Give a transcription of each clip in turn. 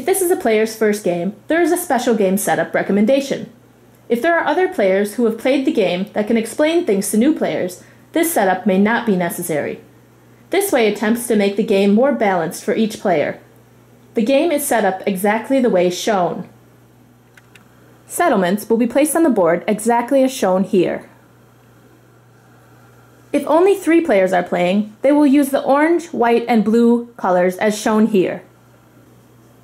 this is a player's first game, there is a special game setup recommendation. If there are other players who have played the game that can explain things to new players, this setup may not be necessary. This way attempts to make the game more balanced for each player. The game is set up exactly the way shown. Settlements will be placed on the board exactly as shown here. If only 3 players are playing, they will use the orange, white, and blue colors as shown here.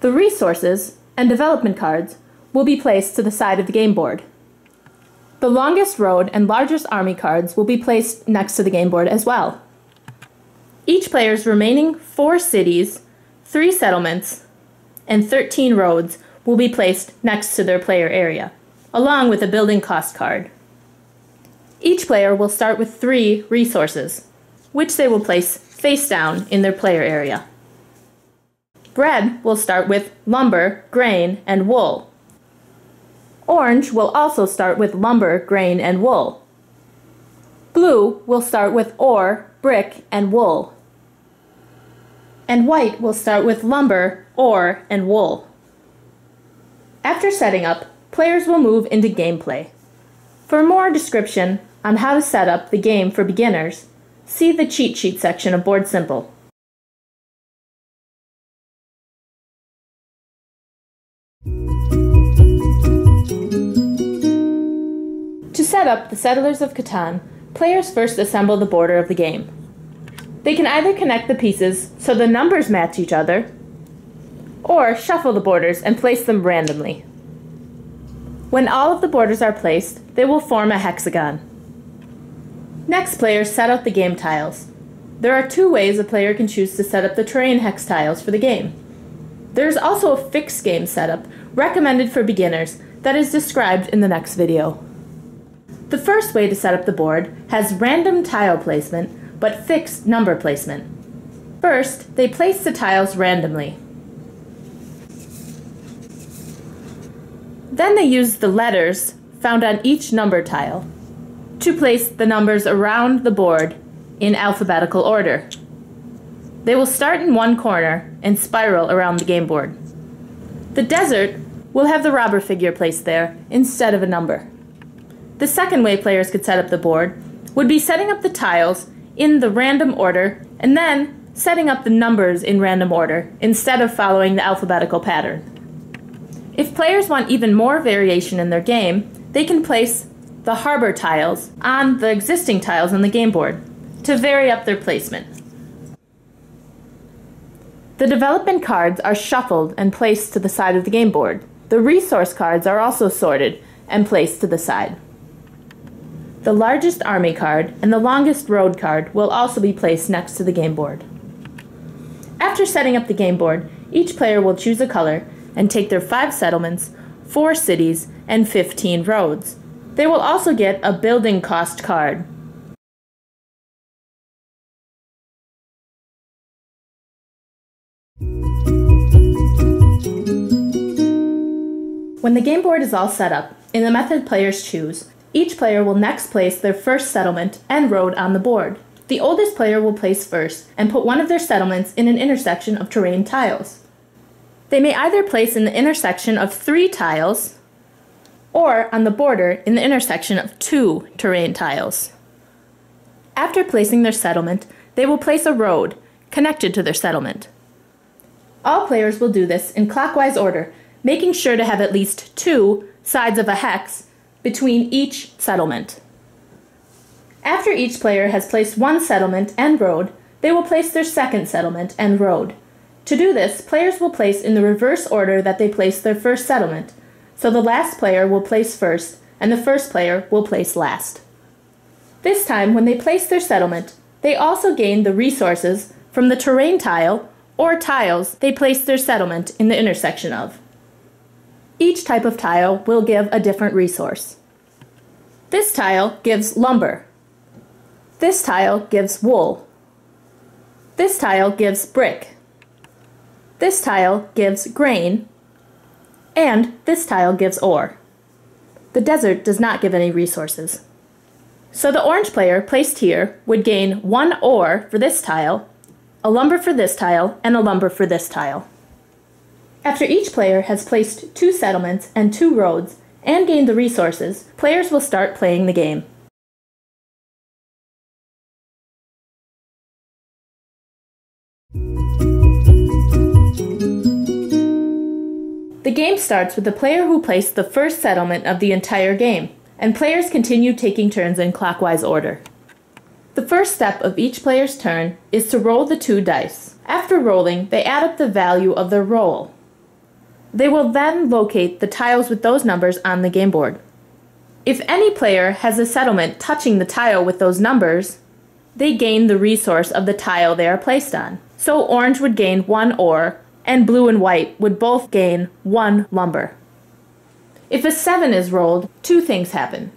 The resources and development cards will be placed to the side of the game board. The longest road and largest army cards will be placed next to the game board as well. Each player's remaining 4 cities, 3 settlements, and 13 roads will be placed next to their player area, along with a building cost card. Each player will start with 3 resources, which they will place face down in their player area. Red will start with lumber, grain, and wool. Orange will also start with lumber, grain, and wool. Blue will start with ore, brick, and wool. And white will start with lumber, ore, and wool. After setting up, players will move into gameplay. For more description on how to set up the game for beginners, see the cheat sheet section of Board Simple. To set up the Settlers of Catan, players first assemble the border of the game. They can either connect the pieces so the numbers match each other, or shuffle the borders and place them randomly. When all of the borders are placed, they will form a hexagon. Next, players set out the game tiles. There are 2 ways a player can choose to set up the terrain hex tiles for the game. There is also a fixed game setup recommended for beginners that is described in the next video. The first way to set up the board has random tile placement but fixed number placement. First, they place the tiles randomly. Then they use the letters found on each number tile to place the numbers around the board in alphabetical order. They will start in one corner and spiral around the game board. The desert will have the robber figure placed there instead of a number. The second way players could set up the board would be setting up the tiles in the random order and then setting up the numbers in random order instead of following the alphabetical pattern. If players want even more variation in their game, they can place the harbor tiles on the existing tiles on the game board to vary up their placement. The development cards are shuffled and placed to the side of the game board. The resource cards are also sorted and placed to the side. The largest army card and the longest road card will also be placed next to the game board. After setting up the game board, each player will choose a color and take their 5 settlements, 4 cities, and 15 roads. They will also get a building cost card. When the game board is all set up, in the method players choose, each player will next place their first settlement and road on the board. The oldest player will place first and put one of their settlements in an intersection of terrain tiles. They may either place in the intersection of 3 tiles or on the border in the intersection of 2 terrain tiles. After placing their settlement, they will place a road connected to their settlement. All players will do this in clockwise order, making sure to have at least 2 sides of a hex between each settlement. After each player has placed one settlement and road, they will place their second settlement and road. To do this, players will place in the reverse order that they placed their first settlement, so the last player will place first and the first player will place last. This time, when they place their settlement, they also gain the resources from the terrain tile or tiles they placed their settlement in the intersection of. Each type of tile will give a different resource. This tile gives lumber. This tile gives wool. This tile gives brick. This tile gives grain. And this tile gives ore. The desert does not give any resources. So the orange player placed here would gain 1 ore for this tile, a lumber for this tile, and a lumber for this tile. After each player has placed 2 settlements and 2 roads and gained the resources, players will start playing the game. The game starts with the player who placed the first settlement of the entire game, and players continue taking turns in clockwise order. The first step of each player's turn is to roll the 2 dice. After rolling, they add up the value of their roll. They will then locate the tiles with those numbers on the game board. If any player has a settlement touching the tile with those numbers, they gain the resource of the tile they are placed on. So orange would gain 1 ore, and blue and white would both gain 1 lumber. If a 7 is rolled, 2 things happen.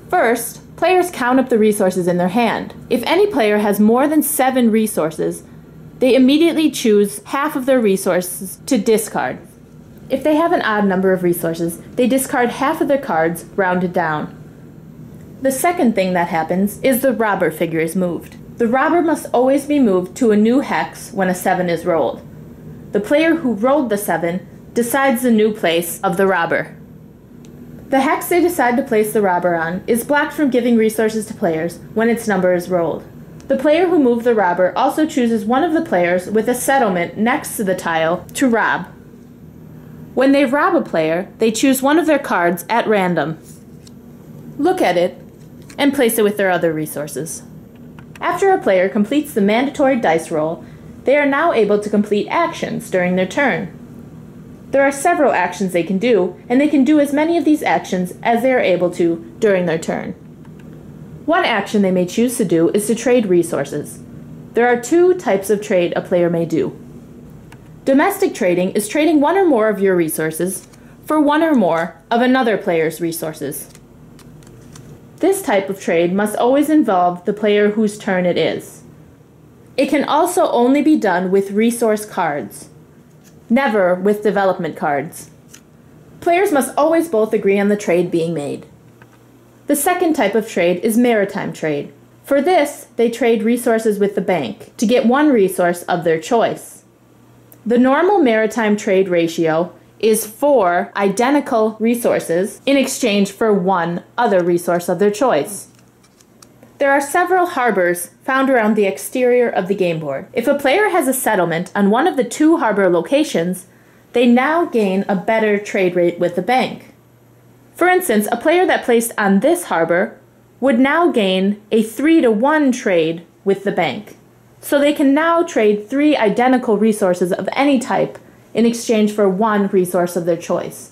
First, players count up the resources in their hand. If any player has more than 7 resources, they immediately choose half of their resources to discard. If they have an odd number of resources, they discard half of their cards, rounded down. The second thing that happens is the robber figure is moved. The robber must always be moved to a new hex when a 7 is rolled. The player who rolled the 7 decides the new place of the robber. The hex they decide to place the robber on is blocked from giving resources to players when its number is rolled. The player who moved the robber also chooses one of the players with a settlement next to the tile to rob. When they rob a player, they choose one of their cards at random, look at it, and place it with their other resources. After a player completes the mandatory dice roll, they are now able to complete actions during their turn. There are several actions they can do, and they can do as many of these actions as they are able to during their turn. One action they may choose to do is to trade resources. There are 2 types of trade a player may do. Domestic trading is trading 1 or more of your resources for 1 or more of another player's resources. This type of trade must always involve the player whose turn it is. It can also only be done with resource cards, never with development cards. Players must always both agree on the trade being made. The second type of trade is maritime trade. For this, they trade resources with the bank to get 1 resource of their choice. The normal maritime trade ratio is 4 identical resources in exchange for 1 other resource of their choice. There are several harbors found around the exterior of the game board. If a player has a settlement on one of the 2 harbor locations, they now gain a better trade rate with the bank. For instance, a player that placed on this harbor would now gain a 3-to-1 trade with the bank. So they can now trade 3 identical resources of any type in exchange for 1 resource of their choice.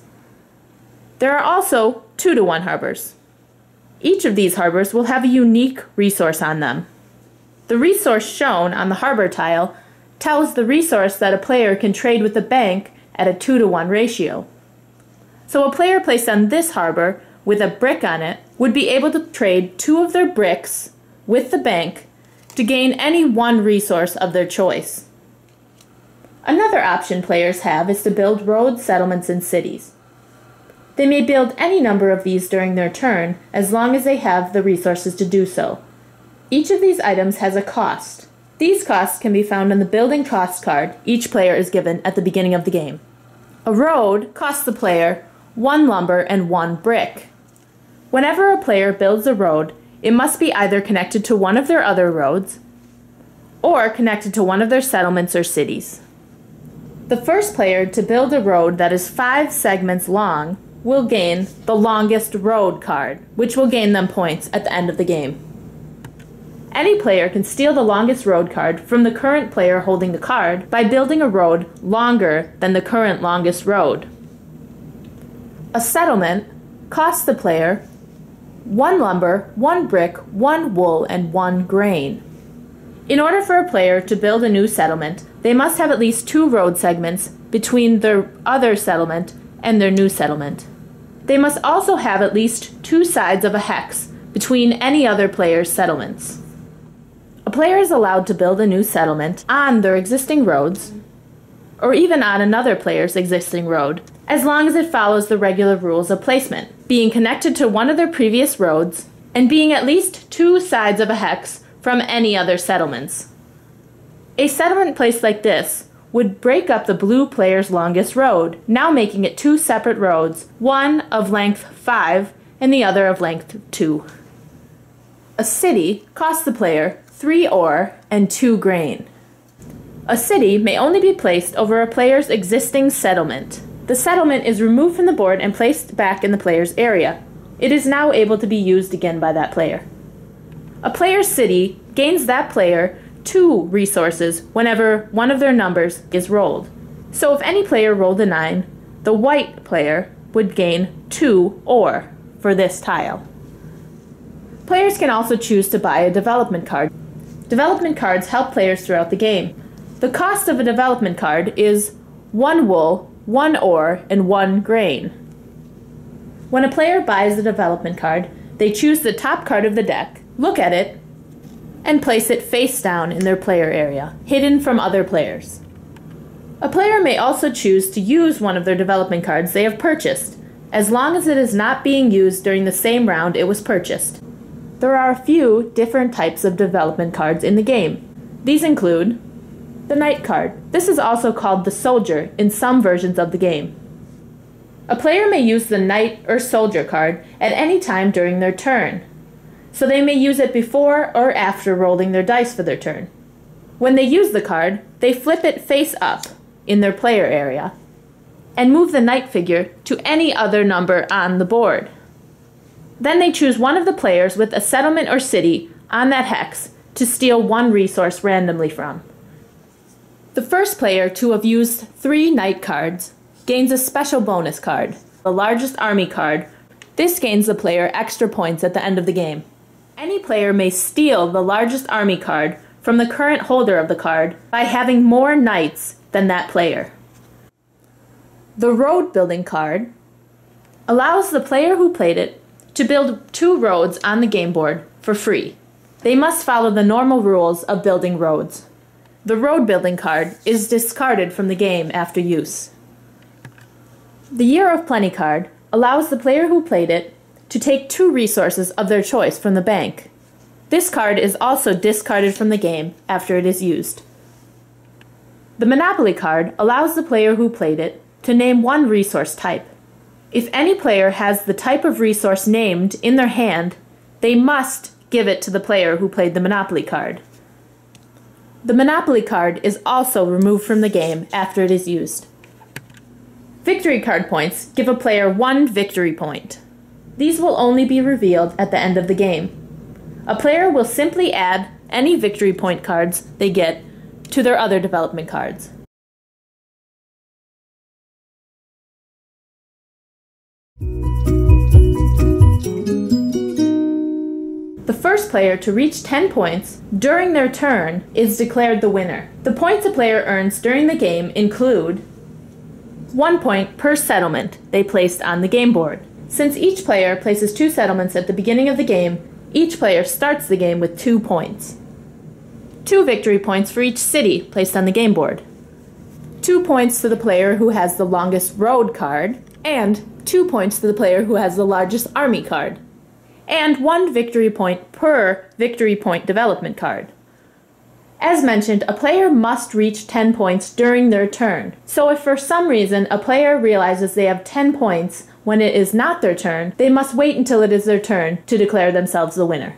There are also 2-to-1 harbors. Each of these harbors will have a unique resource on them. The resource shown on the harbor tile tells the resource that a player can trade with the bank at a 2-to-1 ratio. So a player placed on this harbor with a brick on it would be able to trade 2 of their bricks with the bank to gain any 1 resource of their choice. Another option players have is to build roads, settlements, and cities. They may build any number of these during their turn as long as they have the resources to do so. Each of these items has a cost. These costs can be found on the building cost card each player is given at the beginning of the game. A road costs the player 1 lumber and 1 brick. Whenever a player builds a road, it must be either connected to one of their other roads or connected to one of their settlements or cities. The first player to build a road that is 5 segments long will gain the longest road card, which will gain them points at the end of the game. Any player can steal the longest road card from the current player holding the card by building a road longer than the current longest road. A settlement costs the player 1 lumber, 1 brick, 1 wool, and 1 grain. In order for a player to build a new settlement, they must have at least 2 road segments between their other settlement and their new settlement. They must also have at least 2 sides of a hex between any other player's settlements. A player is allowed to build a new settlement on their existing roads, or even on another player's existing road, as long as it follows the regular rules of placement, being connected to one of their previous roads, and being at least 2 sides of a hex from any other settlements. A settlement placed like this would break up the blue player's longest road, now making it two separate roads, one of length 5 and the other of length 2. A city costs the player 3 ore and 2 grain. A city may only be placed over a player's existing settlement. The settlement is removed from the board and placed back in the player's area. It is now able to be used again by that player. A player's city gains that player 2 resources whenever one of their numbers is rolled. So if any player rolled a 9, the white player would gain 2 ore for this tile. Players can also choose to buy a development card. Development cards help players throughout the game. The cost of a development card is 1 wool, 1 ore, and 1 grain. When a player buys a development card, they choose the top card of the deck, look at it, and place it face down in their player area, hidden from other players. A player may also choose to use one of their development cards they have purchased, as long as it is not being used during the same round it was purchased. There are a few different types of development cards in the game. These include the Knight card. This is also called the Soldier in some versions of the game. A player may use the Knight or Soldier card at any time during their turn, so they may use it before or after rolling their dice for their turn. When they use the card, they flip it face up in their player area and move the Knight figure to any other number on the board. Then they choose one of the players with a settlement or city on that hex to steal 1 resource randomly from. The first player to have used 3 Knight cards gains a special bonus card, the largest army card. This gains the player extra points at the end of the game. Any player may steal the largest army card from the current holder of the card by having more knights than that player. The road building card allows the player who played it to build 2 roads on the game board for free. They must follow the normal rules of building roads. The road building card is discarded from the game after use. The Year of Plenty card allows the player who played it to take 2 resources of their choice from the bank. This card is also discarded from the game after it is used. The Monopoly card allows the player who played it to name 1 resource type. If any player has the type of resource named in their hand, they must give it to the player who played the Monopoly card. The Monopoly card is also removed from the game after it is used. Victory card points give a player 1 victory point. These will only be revealed at the end of the game. A player will simply add any victory point cards they get to their other development cards. The first player to reach 10 points during their turn is declared the winner. The points a player earns during the game include 1 point per settlement they placed on the game board. Since each player places 2 settlements at the beginning of the game, each player starts the game with 2 points. 2 victory points for each city placed on the game board. 2 points to the player who has the longest road card, and 2 points to the player who has the largest army card. And 1 victory point per victory point development card. As mentioned, a player must reach 10 points during their turn. So if for some reason a player realizes they have 10 points when it is not their turn, they must wait until it is their turn to declare themselves the winner.